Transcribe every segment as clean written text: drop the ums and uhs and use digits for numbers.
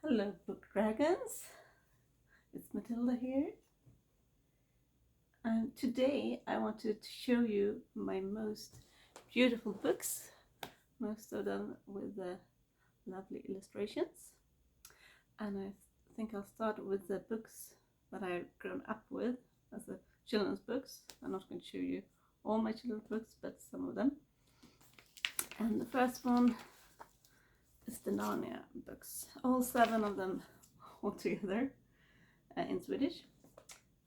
Hello book dragons, it's Matilda here, and today I wanted to show you my most beautiful books, most of them with lovely illustrations. And I think I'll start with the books that I've grown up with as the children's books. I'm not going to show you all my children's books, but some of them. And the first one is the Narnia books, all 7 of them all together in Swedish.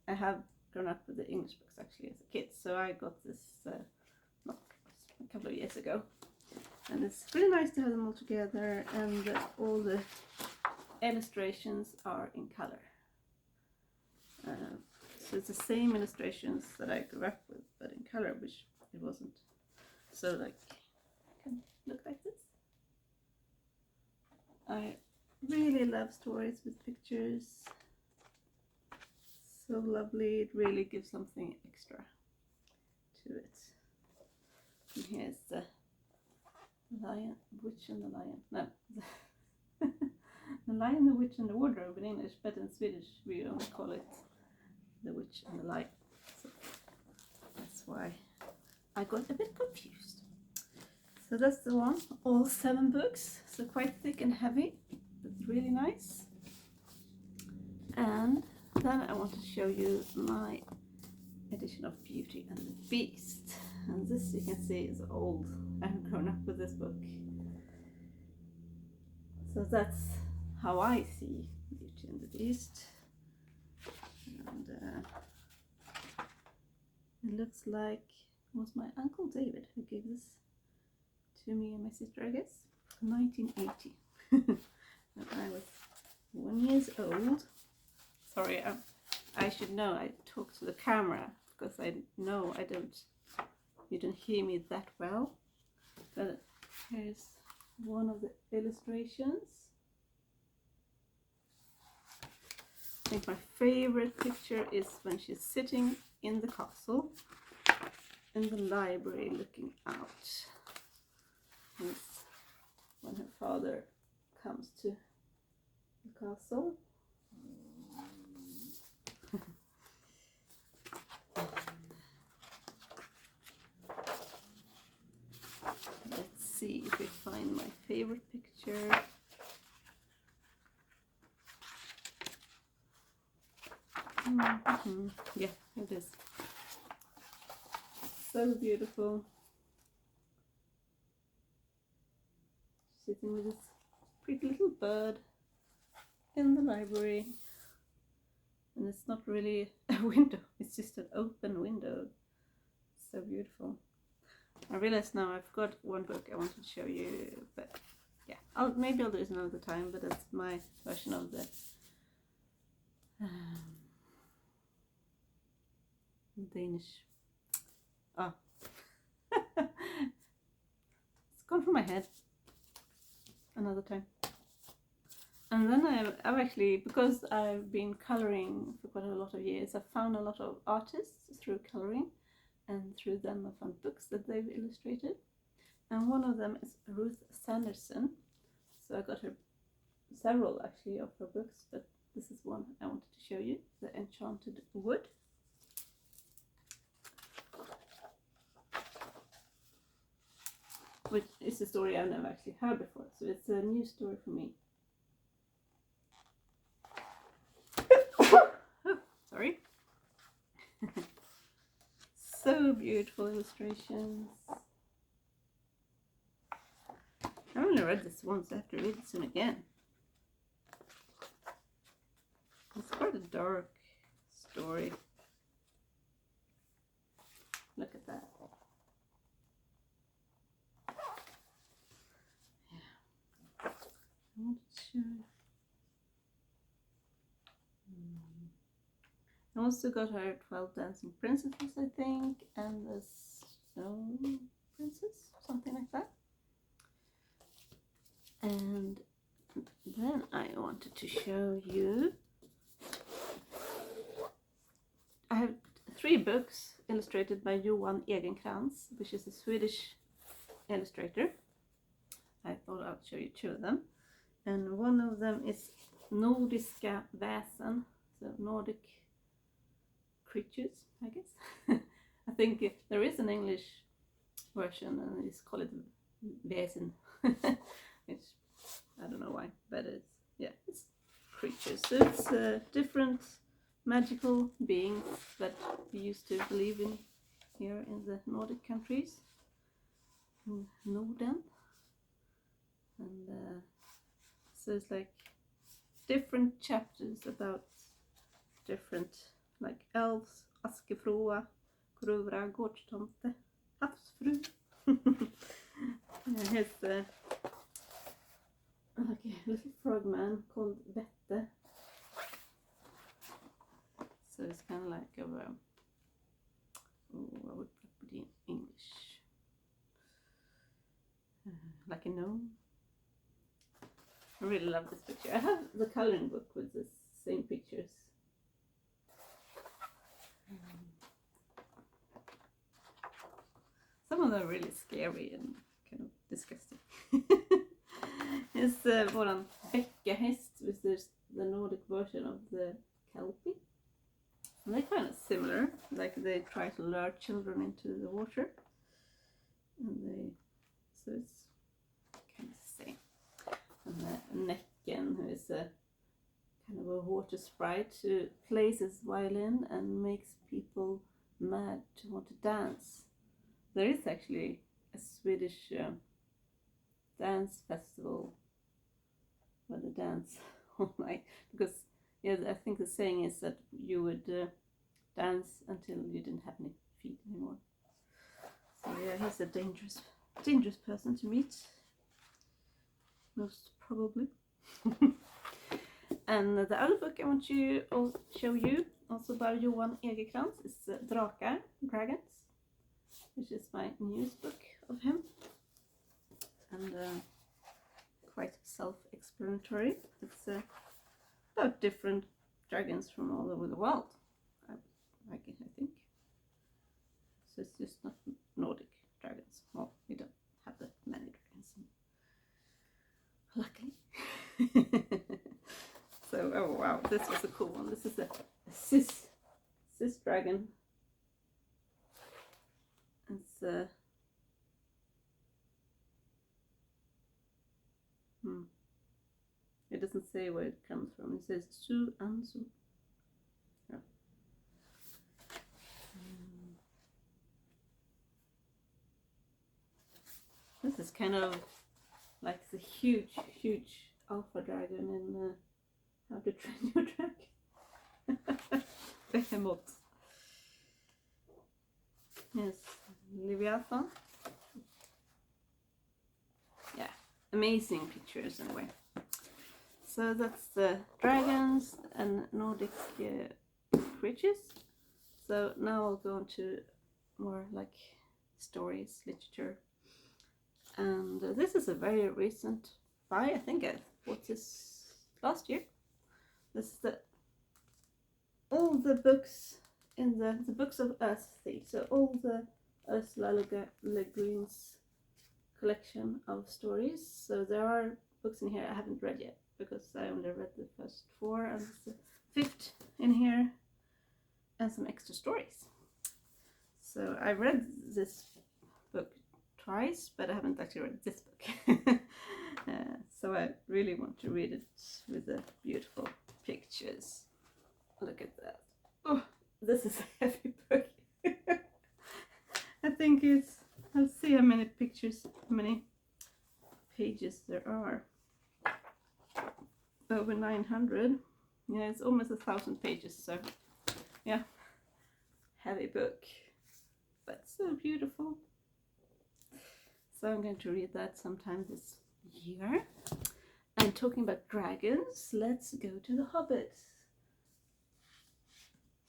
I have grown up with the English books actually as a kid, so I got this a couple of years ago, and it's really nice to have them all together, and all the illustrations are in color. So it's the same illustrations that I grew up with, but in color, which it wasn't. So like, it can look like this. I really love stories with pictures. So lovely, it really gives something extra to it. And here's the Lion, Witch and the Lion. No, the Lion, the Witch and the Wardrobe in English, but in Swedish we only call it the Witch and the Lion. So that's why I got a bit confused. So that's the one, all 7 books, so quite thick and heavy, but really nice. And then I want to show you my edition of Beauty and the Beast. And this, you can see, is old. I've grown up with this book. So that's how I see Beauty and the Beast. And it looks like it was my Uncle David who gave this to me and my sister, I guess, 1980. And I was 1 year old. Sorry, I should know I talk to the camera, because I know you don't hear me that well. But here's one of the illustrations. I think my favorite picture is when she's sitting in the castle, in the library, looking out. It's when her father comes to the castle. Let's see if we find my favorite picture. Yeah, it is. So beautiful. Sitting with this pretty little bird in the library. And it's not really a window, it's just an open window. So beautiful. I realize now I've got one book I wanted to show you, but yeah, maybe I'll do it another time, but that's my version of the Danish. Oh, it's gone from my head. Another time. And then I've actually, because I've been coloring for quite a lot of years, I've found a lot of artists through coloring, and through them I found books that they've illustrated. And one of them is Ruth Sanderson. So I got her several actually of her books, but this is one I wanted to show you, The Enchanted Wood. Which is a story I've never actually heard before, so it's a new story for me. Oh, sorry. So beautiful illustrations. I've only read this once, I have to read it soon again. It's quite a dark story. Look at that. Yeah. I want to show you. I also got her 12 Dancing Princesses, I think, and the Snow Princess, something like that. And then I wanted to show you, I have 3 books illustrated by Johan Egenkrans, which is a Swedish illustrator. I thought I'd show you 2 of them. and one of them is Nordiska väsen, so Nordic creatures, I guess. I think there is an English version and it's called väsen, which I don't know why, but it's creatures. So it's different magical beings that we used to believe in here in the Nordic countries, in Norden, and so it's like different chapters about different, like elves, Askefroa, Gruvra, Gårdstomte, Havsfru. Here's the like a little frogman called Vette. So it's kind of like a what would that be in English? Like a gnome. I really love this picture. I have the coloring book with the same pictures. Some of them are really scary and kind of disgusting. It's våran bäckahäst, which is the Nordic version of the Kelpie. And they're kind of similar, like they try to lure children into the water. And so it's kind of the same. And the Näcken, who is a kind of a water sprite who plays his violin and makes people mad to want to dance. There is actually a Swedish dance festival where they dance all night, because I think the saying is that you would dance until you didn't have any feet anymore. So he's a dangerous person to meet, most probably. And the other book I want to show you, also by Johan Egerkrans, is Drakar, Dragons, which is my newest book of him, and quite self-explanatory. It's about different dragons from all over the world, I think. So it's just not Nordic dragons. Well, we don't have that many dragons, luckily. So, oh wow, this was a cool one. This is a cis dragon. It's it doesn't say where it comes from. It says Su Ansu. Yeah. This is kind of like the huge alpha dragon in How to Train Your Dragon. Behemoth. Yes, Leviathan. Yeah, amazing pictures anyway. So that's the dragons and Nordic creatures. So now I'll go on to more like stories, literature. And this is a very recent buy. I think I bought this last year. This is all the books in the Books of Earthsea. So all the Ursula Le Guin's collection of stories. So there are books in here I haven't read yet, because I only read the first 4, and there's a 5th in here, and some extra stories. So I read this book twice, but I haven't actually read this book. So I really want to read it with the beautiful pictures. Look at that. Oh, this is a heavy book. I think I'll see how many pictures, how many pages there are. Over 900. Yeah, it's almost 1,000 pages, so yeah, heavy book, but so beautiful. So I'm going to read that sometime this year. And talking about dragons, let's go to The Hobbit.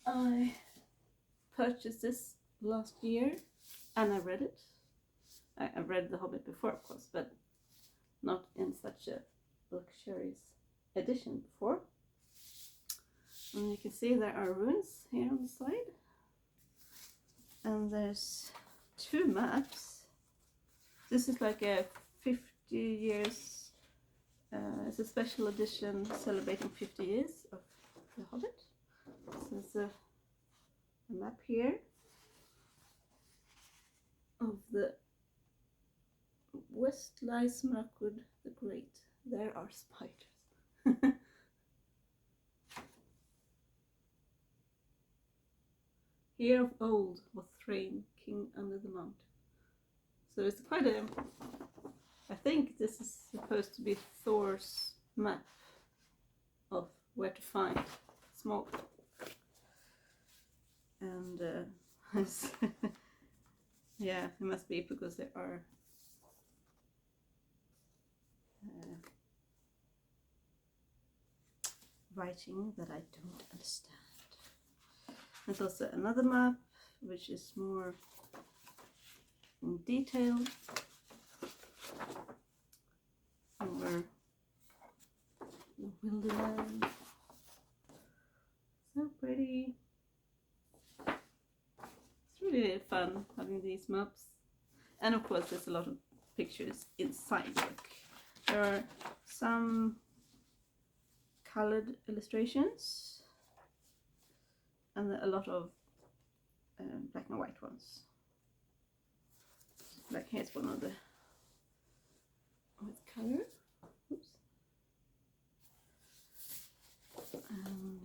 I purchased this last year and I read it. I read The Hobbit before, of course, but not in such a luxurious edition before. And you can see there are runes here on the side. And there's 2 maps. This is like a 50 years It's a special edition celebrating 50 years of The Hobbit. So there's a map here of the west lies Mirkwood the Great. There are spiders. Here of old was Thrain, king under the mountain. So it's quite a... I think this is supposed to be Thor's map of where to find Smaug. And yeah, it must be because there are writing that I don't understand. There's also another map which is more in detail over the wilderness. So pretty. It's really fun having these maps. And of course there's a lot of pictures inside the book. There are some colored illustrations and a lot of black and white ones. Like here's one of the with color. Oops. And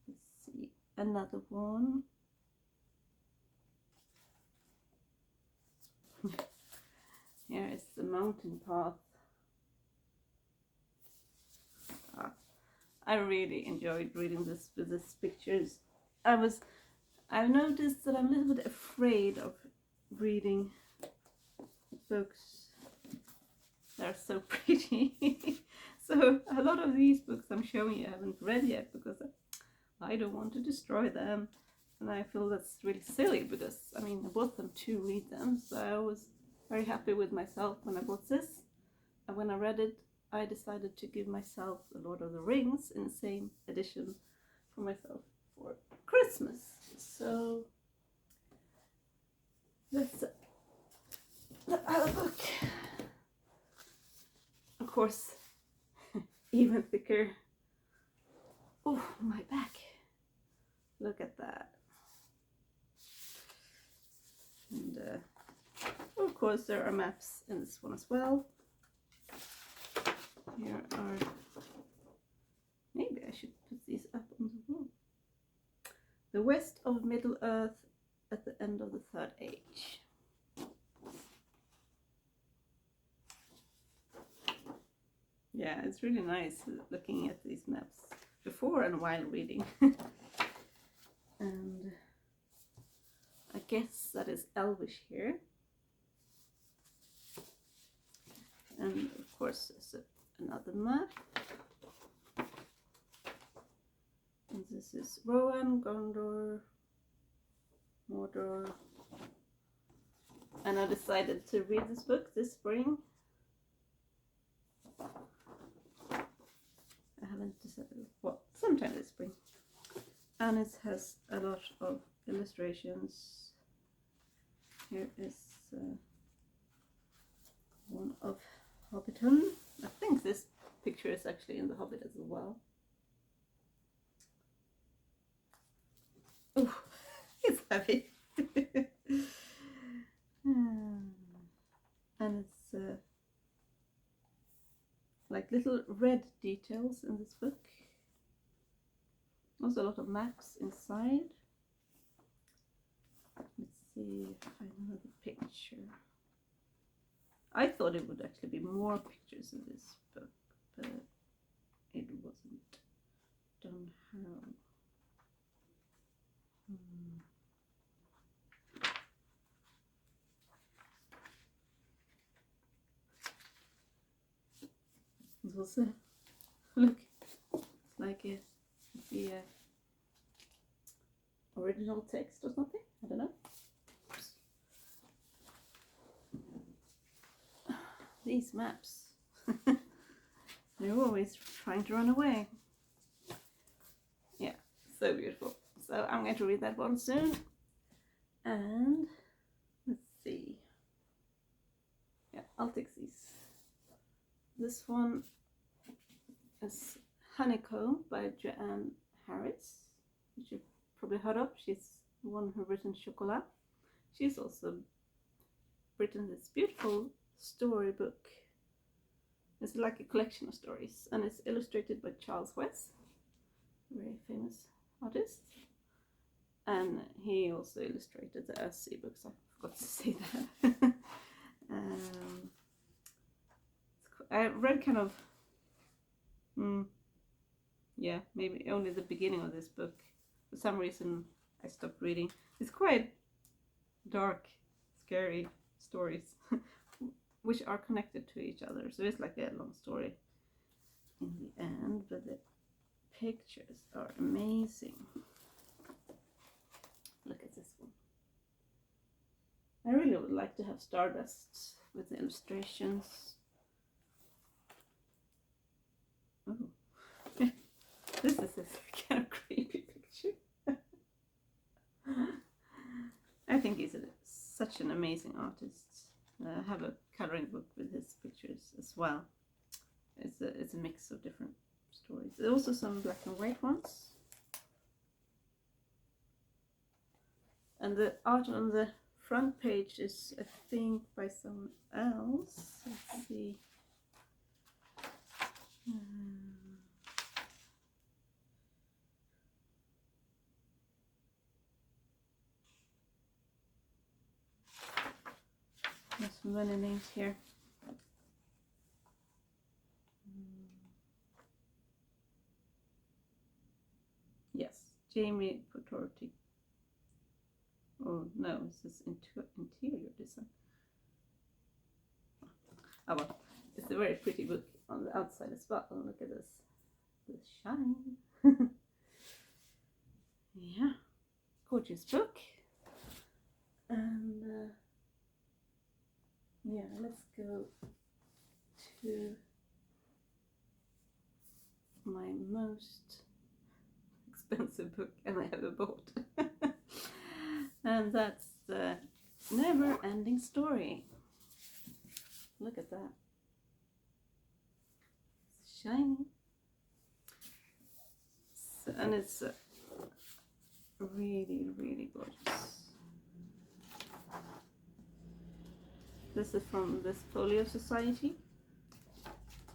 let's see, another one. Here is the mountain path. I really enjoyed reading this with these pictures. I've noticed that I'm a little bit afraid of reading books that are so pretty. So a lot of these books I'm showing you I haven't read yet because I don't want to destroy them. And I feel that's really silly because, I mean, I bought them to read them. So I was very happy with myself when I bought this. And when I read it, I decided to give myself The Lord of the Rings in the same edition for myself for Christmas. So that's the other book. Of course, even thicker. Oh, my back. Look at that. And of course there are maps in this one as well. Here are, maybe I should put these up on the wall. The west of Middle Earth at the end of the Third Age. Yeah, it's really nice looking at these maps before and while reading. And I guess that is Elvish here. And of course there's another map. And this is Rohan, Gondor, Mordor. And I decided to read this book this spring. I haven't decided, well, sometime this spring. And it has a lot of illustrations. Here is one of Hobbiton. I think this picture is actually in The Hobbit as well. Oh, it's heavy. And it's like little red details in this book. Also a lot of maps inside. Let's see if I find another picture. I thought it would actually be more pictures in this book, but it wasn't done how. It's also, look, it's like the original text or something. I don't know. These maps. They're always trying to run away. Yeah, so beautiful. So I'm going to read that one soon. And let's see. Yeah, I'll take these This one is Honeycomb by Joanne Harris, which you've probably heard of. She's the one who written Chocolat. She's also written this beautiful storybook. It's like a collection of stories, and it's illustrated by Charles West, a very famous artist. And he also illustrated the Earthsea books. I forgot to say that. I read kind of, yeah, maybe only the beginning of this book. For some reason, I stopped reading. It's quite dark, scary stories, which are connected to each other. So it's like a long story in the end, but the pictures are amazing. Look at this one. I really would like to have Stardust with the illustrations. Oh, this is a kind of creepy picture. I think he's such an amazing artist. I have a coloring book with his pictures as well. It's a mix of different stories. There's also some black and white ones. And the art on the front page is, I think, by someone else. Let's see. There's many names here. Yes, Jamie Potorti. Oh no, this is interior design. Oh well, it's a very pretty book on the outside as well. Oh, look at this, the shine. Yeah, gorgeous book. And yeah, let's go to my most expensive book I ever bought. And that's the Never Ending Story. Look at that. It's shiny. So, and it's really, really gorgeous. This is from this Folio Society.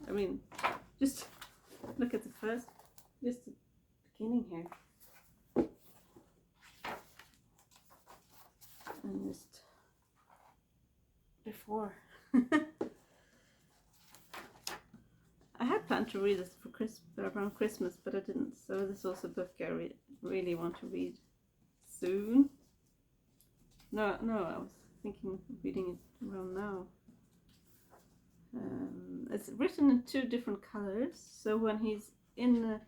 I mean, just look at just the beginning here. And just before. I had planned to read this for around Christmas, but I didn't. So this is also a book I really want to read soon. No, I was thinking of reading it around now. It's written in 2 different colors. So when he's in the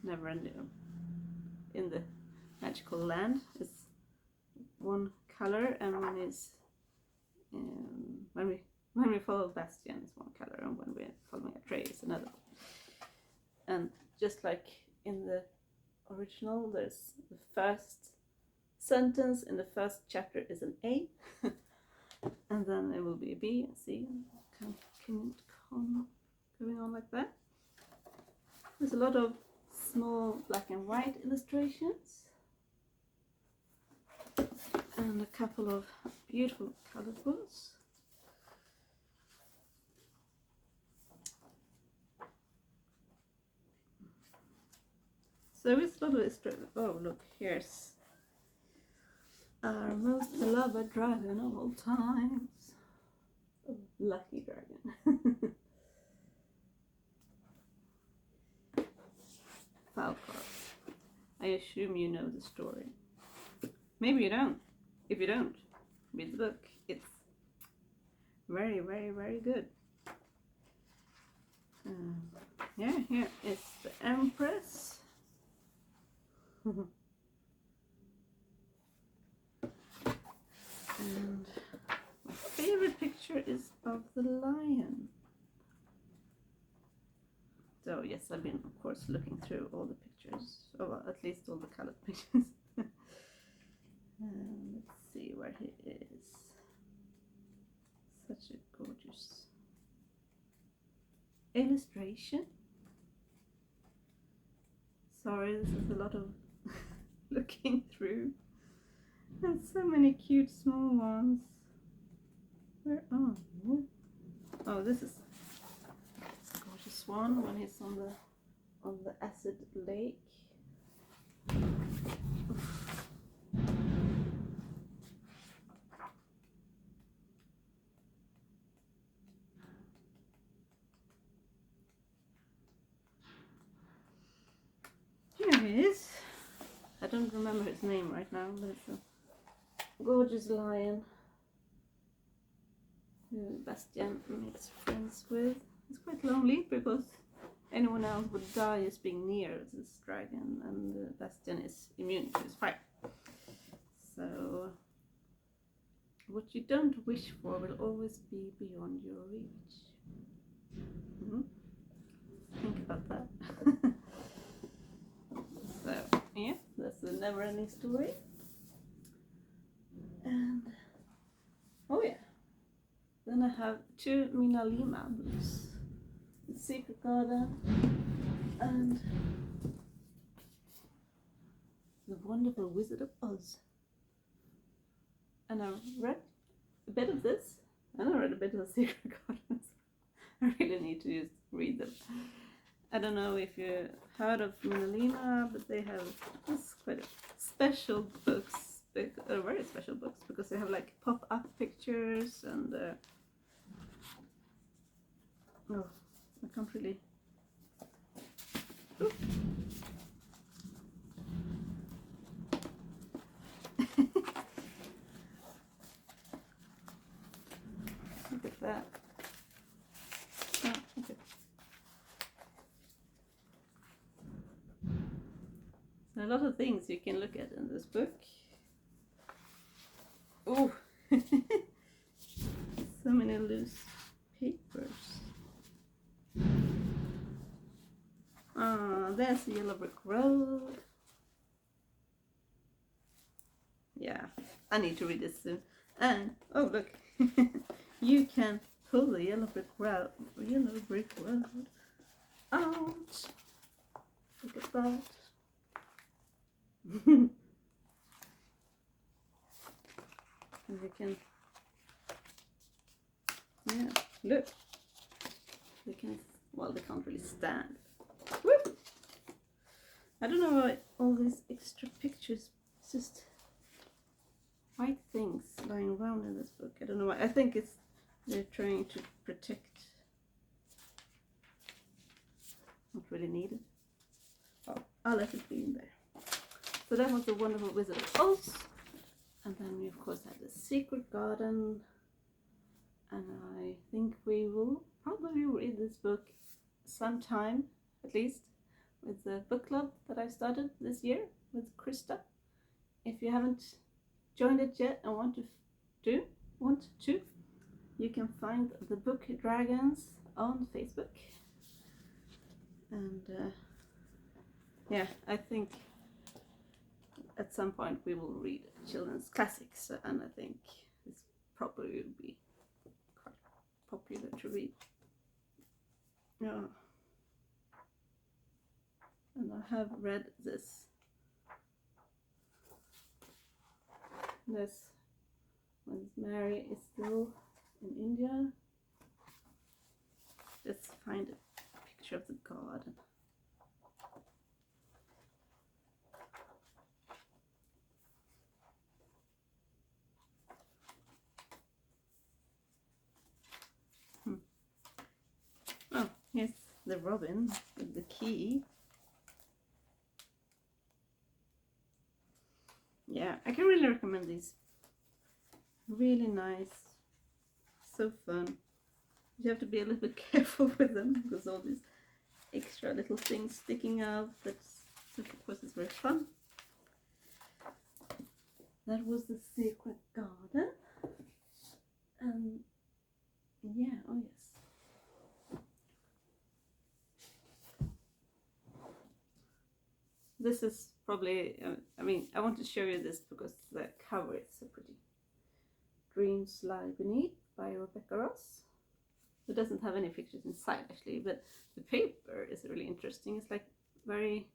never ending, in the magical land, it's one color, and when it's when we follow Bastian, it's one color, and when we're following Atreus, it's another. And just like in the original, there's the first sentence in the first chapter is an A, and then it will be a B and C, going on like that. There's a lot of small black and white illustrations, and a couple of beautiful colored ones. So it's a lot of illustrations. Oh, look, here's our most beloved dragon of all times. Oh, lucky dragon. Falkar. I assume you know the story. Maybe you don't. If you don't, read the book. It's very, very, very good. Yeah, here is the Empress. And my favorite picture is of the lion. So yes, I've been, of course, looking through all the pictures, or well, at least all the colored pictures. Let's see where he is. Such a gorgeous illustration. Sorry, this is a lot of looking through. And so many cute small ones. Where are you? Oh, this is a gorgeous swan when he's on the acid lake. Here he is. I don't remember his name right now, but it's a gorgeous lion who Bastian makes friends with. It's quite lonely because anyone else would die just being near this dragon, and Bastian is immune to his fire. So what you don't wish for will always be beyond your reach. Think about that. So yeah, that's the never-ending story. And oh yeah, then I have 2 Mina Lima books, The Secret Garden and The Wonderful Wizard of Oz. And I read a bit of this, and I read a bit of The Secret Garden. I really need to just read them. I don't know if you heard of Mina Lima, but they have this quite special books, very special books, because they have like pop-up pictures and oh, I can't really. Look at that. Oh, okay. So a lot of things you can look at in this book. Oh, so many loose papers. Ah, there's the Yellow Brick Road. Yeah, I need to read this soon. And oh look, you can pull the Yellow Brick Road out. Look at that. And you can, yeah, look. They can, well, they can't really stand. Woo! I don't know why all these extra pictures, it's just white things lying around in this book. I don't know why. I think it's they're trying to protect. Not really needed. Oh, I'll let it be in there. So that was The Wonderful Wizard of Oz. And then we of course had The Secret Garden. And I think we will probably read this book sometime, at least, with the book club that I started this year with Krista. If you haven't joined it yet and want to, you can find the Book Dragons on Facebook. And yeah, I think at some point we will read children's classics, and I think this probably will be quite popular to read. Yeah. And I have read this. This when Mary is still in India. Let's find a picture of the garden. Oh, here's the robin with the key. Yeah, I can really recommend these. Really nice, so fun. You have to be a little bit careful with them because all these extra little things sticking out. That's, of course, it's very fun. That was The Secret Garden. And yeah, oh yes. This is probably, I mean, I want to show you this because the cover is so pretty. Dreams Lie Beneath by Rebecca Ross. It doesn't have any pictures inside actually, but the paper is really interesting. It's like the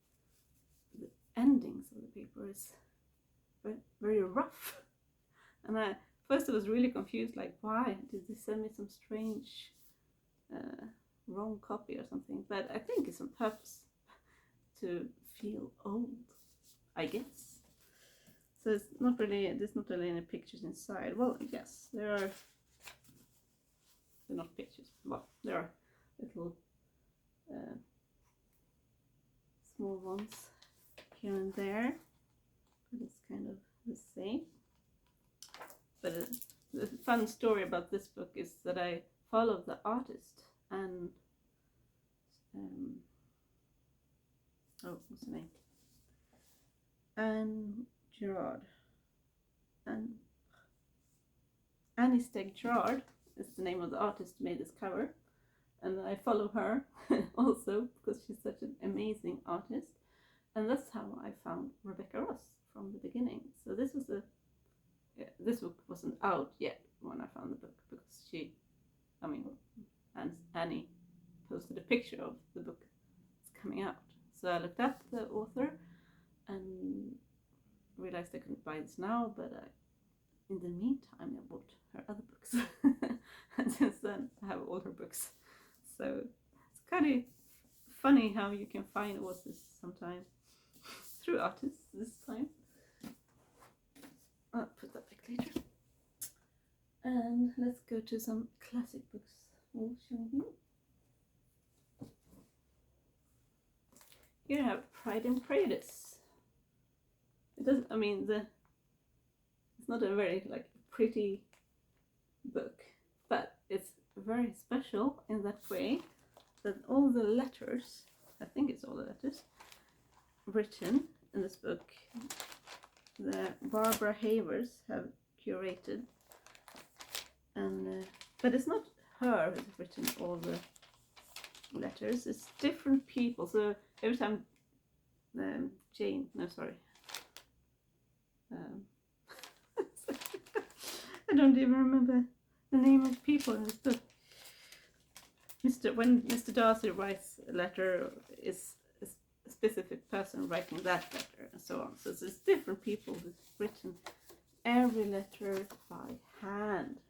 endings of the paper is very, very rough. And first I was really confused, like why did they send me some strange wrong copy or something? But I think it's on purpose to feel old, I guess. So there's not really any pictures inside. Well, yes, there are. They're not pictures. Well, there are little small ones here and there, but it's kind of the same. But the fun story about this book is that I followed the artist, and what's her name? Annie Stegg Gerard is the name of the artist who made this cover, and I follow her also because she's such an amazing artist, and that's how I found Rebecca Ross from the beginning. So this book wasn't out yet when I found the book, because Annie posted a picture of the book that's coming out. So I looked up the author and realized I couldn't buy this now, but in the meantime I bought her other books. And since then I have all her books. So it's kind of funny how you can find authors sometimes through artists this time. I'll put that back later. And let's go to some classic books. We'll show you. Here I have Pride and Prejudice. It doesn't. I mean, it's not a very pretty book, but it's very special in that way that all the letters, I think it's all the letters, written in this book, the Barbara Havers have curated, and but it's not her who's written all the letters, it's different people. So every time I don't even remember the name of the people in this book. When Mr. Darcy writes a letter, is a specific person writing that letter, and so on. So there's different people who've written every letter by hand.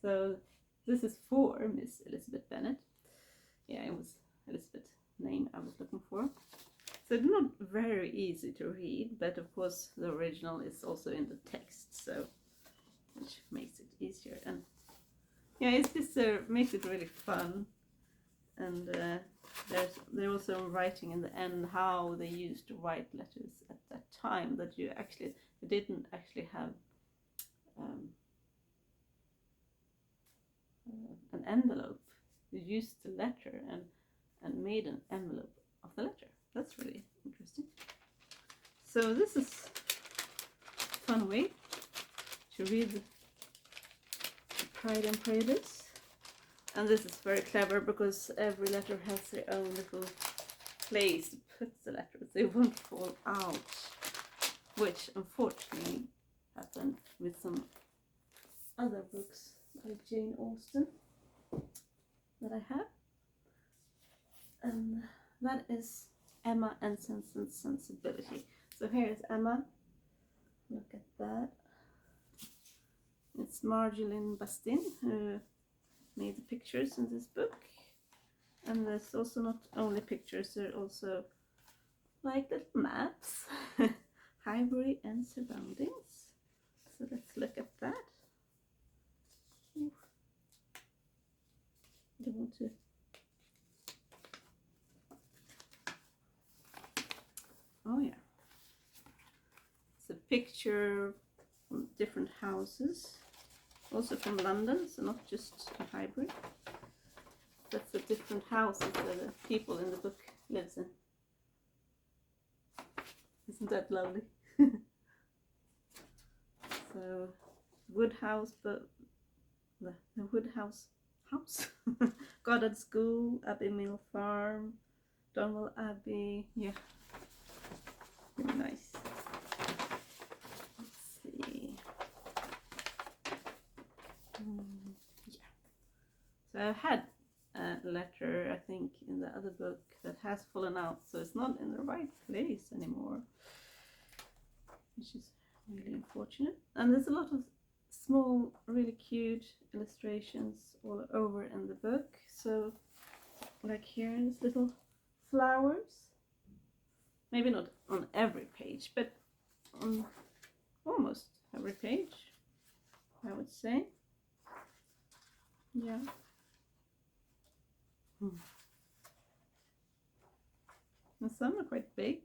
So this is for Miss Elizabeth Bennet. Yeah, it was Elizabeth's name I was looking for. So it's not very easy to read, but of course the original is also in the text, so which makes it easier. And yeah, it's just makes it really fun. And they're also writing in the end how they used to write letters at that time, that they didn't actually have an envelope. You used the letter and made an envelope of the letter. That's really interesting. So this is a fun way to read Pride and Prejudice. And this is very clever because every letter has their own little place to put the letters. They won't fall out, which unfortunately happened with some other books by Jane Austen that I have. And that is Emma and Sense and Sensibility. So here is Emma. Look at that. It's Marjolaine Bastin who made the pictures in this book. And there's also not only pictures, there are also like little maps, Highbury and surroundings. So let's look at that. Ooh. I don't want to. Oh yeah. It's a picture from different houses, also from London, so not just Highbury. That's the different houses that the people in the book lives in. Isn't that lovely? So, Woodhouse, but the Woodhouse house, Goddard School, Abbey Mill Farm, Donwell Abbey. Yeah, really nice. Let's see. So I had a letter, I think, in the other book that has fallen out, so it's not in the right place anymore, which is really unfortunate. And there's a lot of small, really cute illustrations all over in the book. So, like here, there's little flowers. Maybe not on every page, but on almost every page, I would say. Yeah. And some are quite big.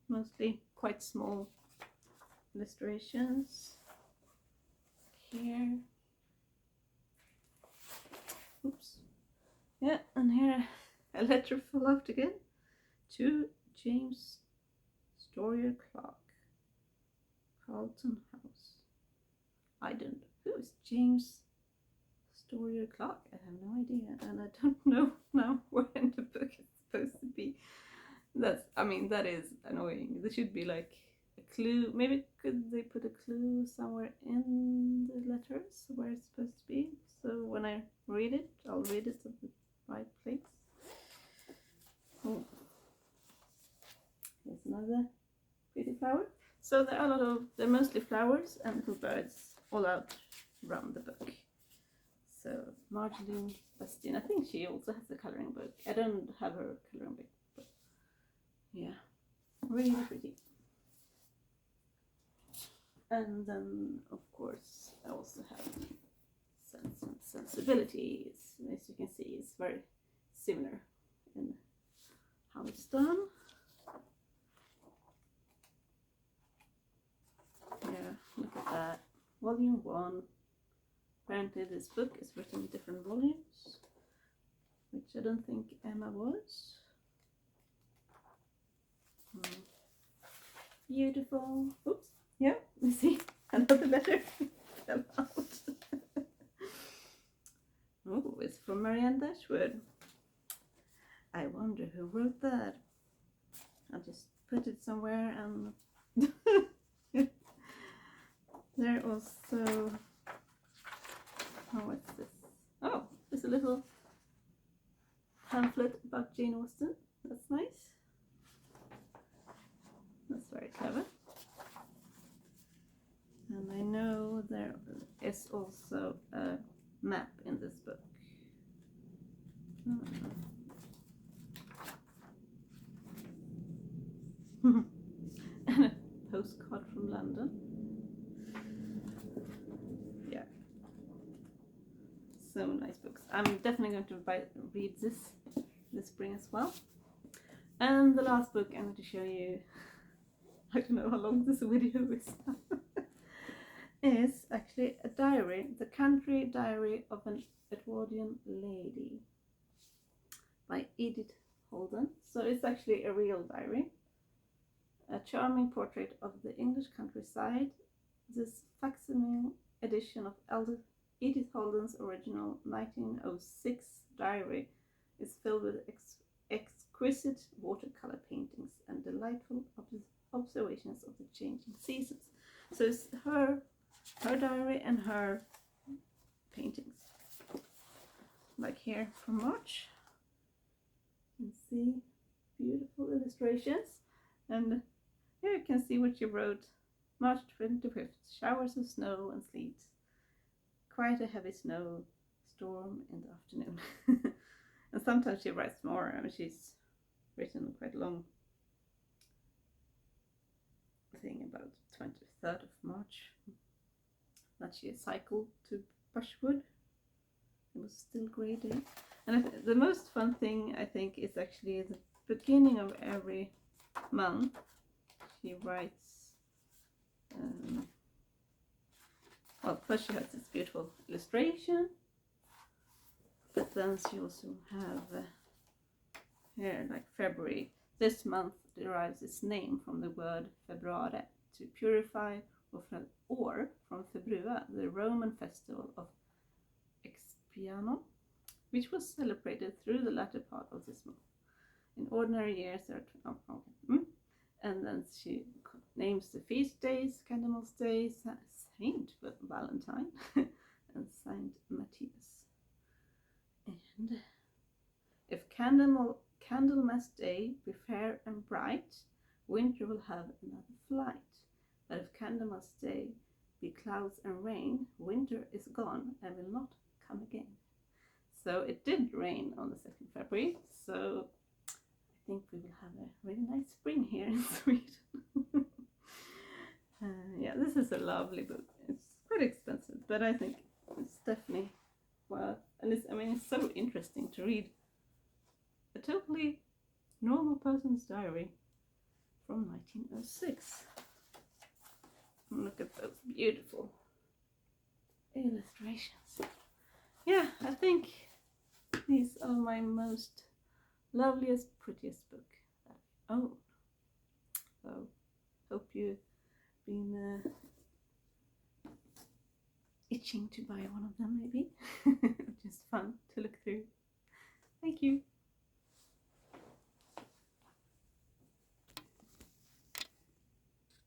Mostly quite small illustrations. Here. Oops. Yeah, and here a letter fell out again. To James Storier Clark, Carlton House. I don't know. Who is James Storier Clark? I have no idea, and I don't know now where in the book it's supposed to be. That is annoying. There should be like a clue. Maybe could they put a clue somewhere in the letters where it's supposed to be? So when I read it, I'll read it at the right place. Oh. Here's another pretty flower. So there are they're mostly flowers and little birds all out around the book. So Marjolaine Bastien, I think she also has a colouring book. I don't have her colouring book, but yeah, really pretty. And then, of course, I also have Sense and Sensibility. As you can see, it's very similar in how it's done. Yeah, look at that. Volume 1. Apparently this book is written in different volumes, which I don't think Emma was. Beautiful. Oops. Yeah, you see another letter fell out. Oh, it's from Marianne Dashwood. I wonder who wrote that. I'll just put it somewhere and there also, oh, what's this? Oh, there's a little pamphlet about Jane Austen. That's nice. That's very clever. And I know there is also a map in this book. And a postcard from London. Yeah. So nice books. I'm definitely going to read this spring as well. And the last book I'm going to show you, I don't know how long this video is, is actually a diary, The Country Diary of an Edwardian Lady by Edith Holden. So it's actually a real diary, a charming portrait of the English countryside. This facsimile edition of Edith Holden's original 1906 diary is filled with exquisite watercolor paintings and delightful observations of the changing seasons. So it's her diary and her paintings. Like here from March. You can see beautiful illustrations. And here you can see what she wrote. March 25th, showers of snow and sleet. Quite a heavy snow storm in the afternoon. And sometimes she writes more. I mean, she's written quite a long thing about 23rd of March that she cycled to Bushwood. It was still grey day. And the most fun thing, I think, is actually the beginning of every month. She writes, well, first she has this beautiful illustration, but then she also have here, like February. This month derives its name from the word febrare, to purify, or from Februa, the Roman festival of Expianum, which was celebrated through the latter part of this month. In ordinary years, there are and then she names the feast days: Candlemas Day, Saint Valentine, and signed Matthias. And if Candlemas Day be fair and bright, winter will have another flight. But if Candlemas Day be clouds and rain, winter is gone and will not come again. So it did rain on the 2nd February, so I think we will have a really nice spring here in Sweden. Yeah, this is a lovely book. It's quite expensive, but I think it's definitely worth, and it's so interesting to read a totally normal person's diary from 1906. And look at those beautiful illustrations. Yeah, I think these are my most loveliest, prettiest book that I own. So hope you've been itching to buy one of them, maybe. Just fun.